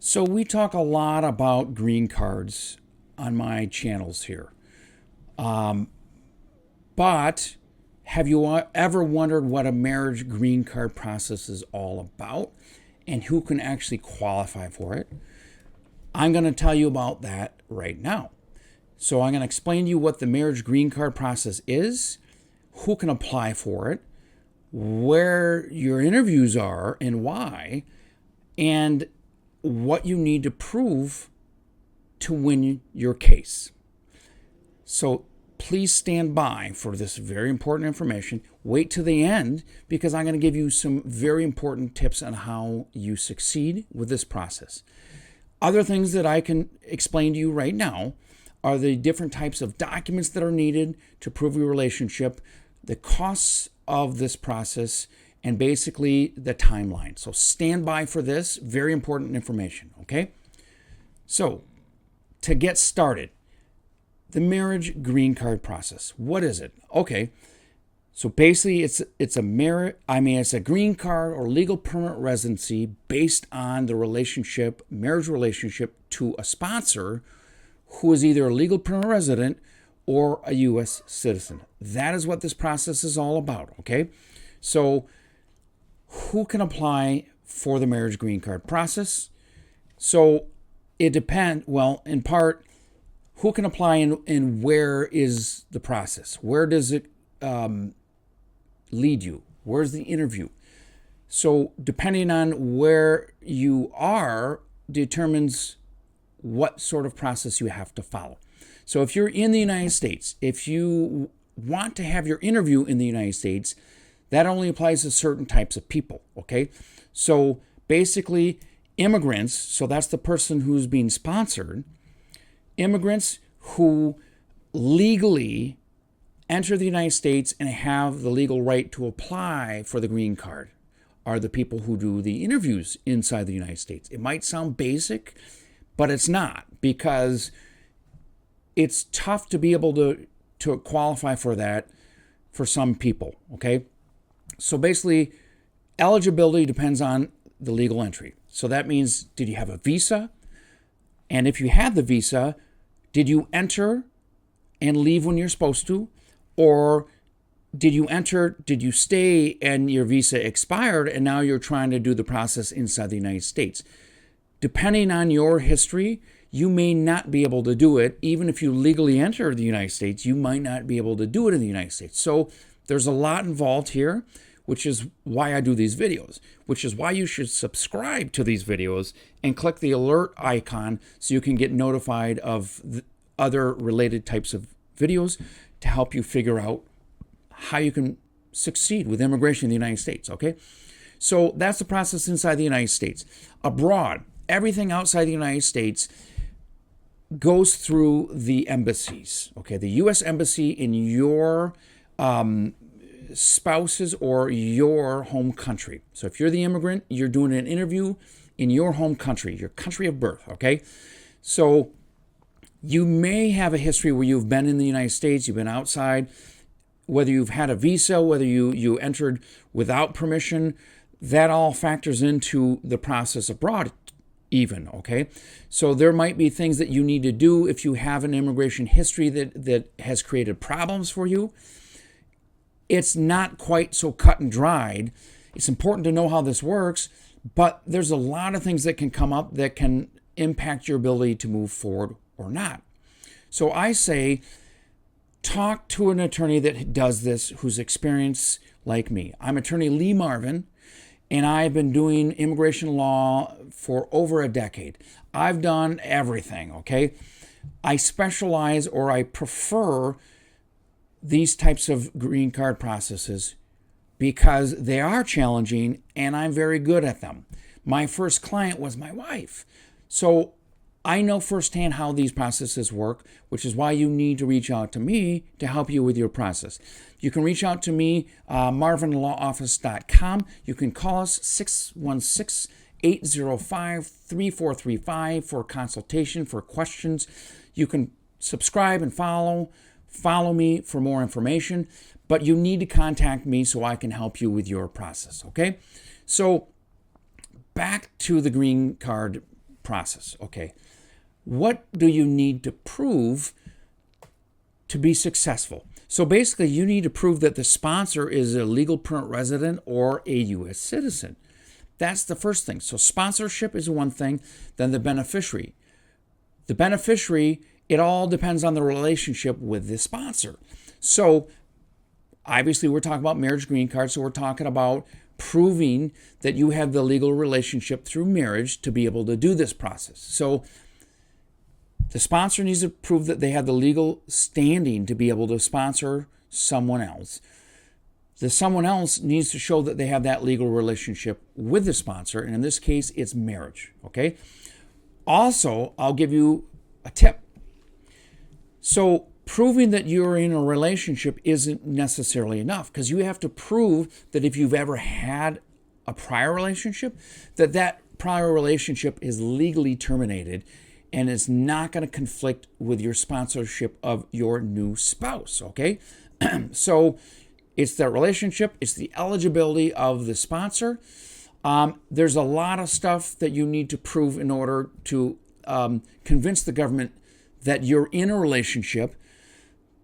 So we talk a lot about green cards on my channels here. But have you ever wondered what a marriage green card process is all about and who can actually qualify for it? I'm going to tell you about that right now. So I'm going to explain to you what the marriage green card process is, who can apply for it, where your interviews are and why, and what you need to prove to win your case. So please stand by for this very important information. Wait to the end because I'm going to give you some very important tips on how you succeed with this process. Other things that I can explain to you right now are the different types of documents that are needed to prove your relationship, the costs of this process, and basically the timeline. So stand by for this, very important information, okay? So to get started, the marriage green card process. What is it? Okay, so basically it's a green card or legal permanent residency based on the marriage relationship to a sponsor who is either a legal permanent resident or a U.S. citizen. That is what this process is all about, okay? So who can apply for the marriage green card process? So it depends, well, in part, who can apply and where is the process? Where does it lead you? Where's the interview? So depending on where you are determines what sort of process you have to follow. So if you're in the United States, if you want to have your interview in the United States, that only applies to certain types of people, okay? So basically, immigrants, so that's the person who's being sponsored, immigrants who legally enter the United States and have the legal right to apply for the green card are the people who do the interviews inside the United States. It might sound basic, but it's not, because it's tough to be able to qualify for that for some people, okay? So basically, eligibility depends on the legal entry. So that means, did you have a visa? And if you had the visa, did you enter and leave when you're supposed to? Or did you stay and your visa expired and now you're trying to do the process inside the United States? Depending on your history, you may not be able to do it. Even if you legally enter the United States, you might not be able to do it in the United States. So there's a lot involved here, which is why I do these videos, which is why you should subscribe to these videos and click the alert icon so you can get notified of other related types of videos to help you figure out how you can succeed with immigration in the United States, okay? So that's the process inside the United States. Abroad, everything outside the United States goes through the embassies, okay? The U.S. Embassy in your spouses or your home country. So if you're the immigrant, you're doing an interview in your home country, your country of birth, okay? So you may have a history where you've been in the United States, you've been outside, whether you've had a visa, whether you entered without permission, that all factors into the process abroad even, okay? So there might be things that you need to do if you have an immigration history that has created problems for you. It's not quite so cut and dried. It's important to know how this works, but there's a lot of things that can come up that can impact your ability to move forward or not. So I say, talk to an attorney that does this, who's experienced like me. I'm attorney Lee Marvin, and I've been doing immigration law for over a decade. I've done everything, okay? I specialize, or I prefer, these types of green card processes because they are challenging and I'm very good at them. My first client was my wife. So I know firsthand how these processes work, which is why you need to reach out to me to help you with your process. You can reach out to me, marvinlawoffice.com. You can call us 616-805-3435 for a consultation, for questions. You can subscribe and follow me for more information, but you need to contact me so I can help you with your process, okay? So back to the green card process. Okay, what do you need to prove to be successful? So basically, you need to prove that the sponsor is a legal permanent resident or a U.S. citizen. That's the first thing. So sponsorship is one thing, then the beneficiary. The beneficiary, it all depends on the relationship with the sponsor. So obviously, we're talking about marriage green card, so we're talking about proving that you have the legal relationship through marriage to be able to do this process. So the sponsor needs to prove that they have the legal standing to be able to sponsor someone else. The someone else needs to show that they have that legal relationship with the sponsor, and in this case, it's marriage, okay? Also, I'll give you a tip. So proving that you're in a relationship isn't necessarily enough, because you have to prove that if you've ever had a prior relationship, that that prior relationship is legally terminated and is not going to conflict with your sponsorship of your new spouse, okay? So it's that relationship, it's the eligibility of the sponsor. There's a lot of stuff that you need to prove in order to convince the government that you're in a relationship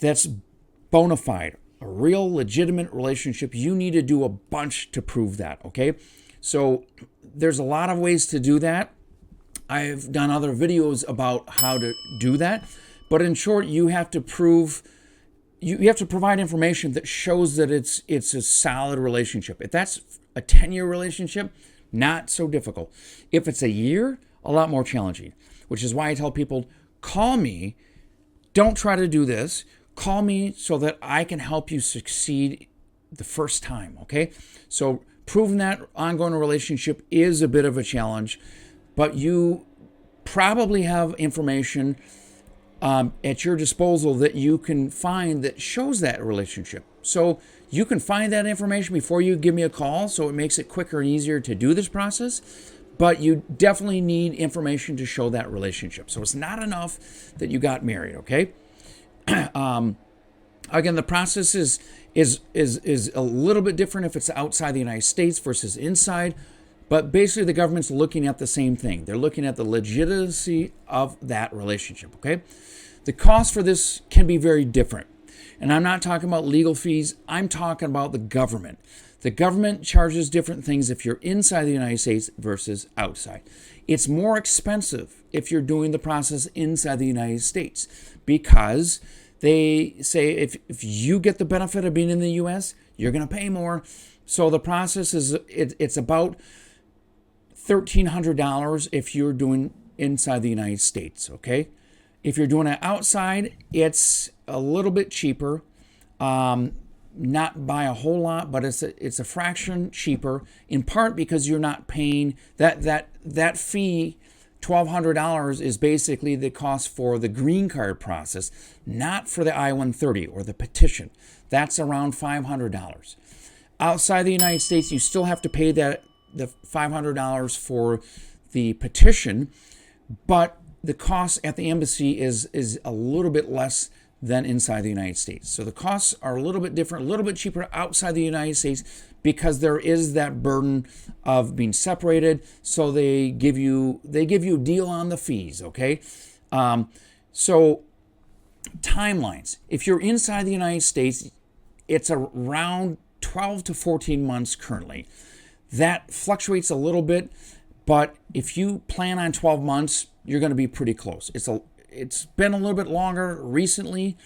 that's bona fide, a real legitimate relationship. You need to do a bunch to prove that, okay? So there's a lot of ways to do that. I've done other videos about how to do that. But in short, you have to prove, you have to provide information that shows that it's a solid relationship. If that's a 10-year relationship, not so difficult. If it's a year, a lot more challenging, which is why I tell people, call me. Don't try to do this. Call me so that I can help you succeed the first time, okay? So proving that ongoing relationship is a bit of a challenge, but you probably have information at your disposal that you can find that shows that relationship. So you can find that information before you give me a call, so it makes it quicker and easier to do this process. But you definitely need information to show that relationship. So it's not enough that you got married, okay? Again, the process is a little bit different if it's outside the United States versus inside. But basically, the government's looking at the same thing. They're looking at the legitimacy of that relationship, okay? The cost for this can be very different. And I'm not talking about legal fees. I'm talking about the government. The government charges different things if you're inside the United States versus outside. It's more expensive if you're doing the process inside the United States because they say if you get the benefit of being in the U.S., you're going to pay more. So the process it's about $1,300 if you're doing inside the United States, okay? If you're doing it outside, it's a little bit cheaper, not by a whole lot, but it's a fraction cheaper, in part because you're not paying that fee. $1,200 is basically the cost for the green card process, not for the I-130 or the petition. That's around $500. Outside the United States, you still have to pay the $500 for the petition, but the cost at the embassy is a little bit less than inside the United States. So the costs are a little bit different, a little bit cheaper outside the United States because there is that burden of being separated. So they give you a deal on the fees, okay? So timelines. If you're inside the United States, it's around 12 to 14 months currently. That fluctuates a little bit, but if you plan on 12 months, you're going to be pretty close. It's been a little bit longer recently,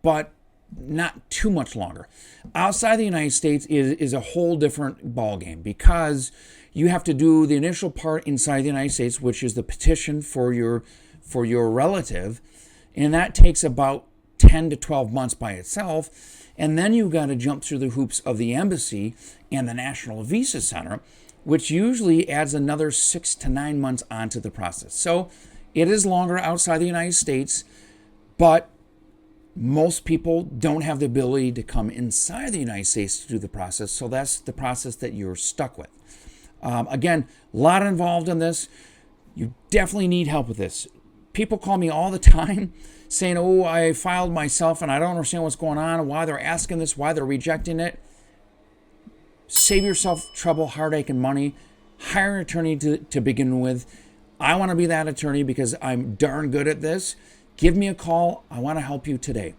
but not too much longer. Outside the United States is a whole different ballgame because you have to do the initial part inside the United States, which is the petition for your relative, and that takes about 10 to 12 months by itself. And then you've got to jump through the hoops of the embassy and the National Visa Center, which usually adds another 6 to 9 months onto the process. So it is longer outside the United States, but most people don't have the ability to come inside the United States to do the process. So that's the process that you're stuck with. Again, a lot involved in this. You definitely need help with this. People call me all the time saying, oh, I filed myself and I don't understand what's going on, why they're asking this, why they're rejecting it. Save yourself trouble, heartache, and money. Hire an attorney to begin with. I want to be that attorney because I'm darn good at this, give me a call. I want to help you today.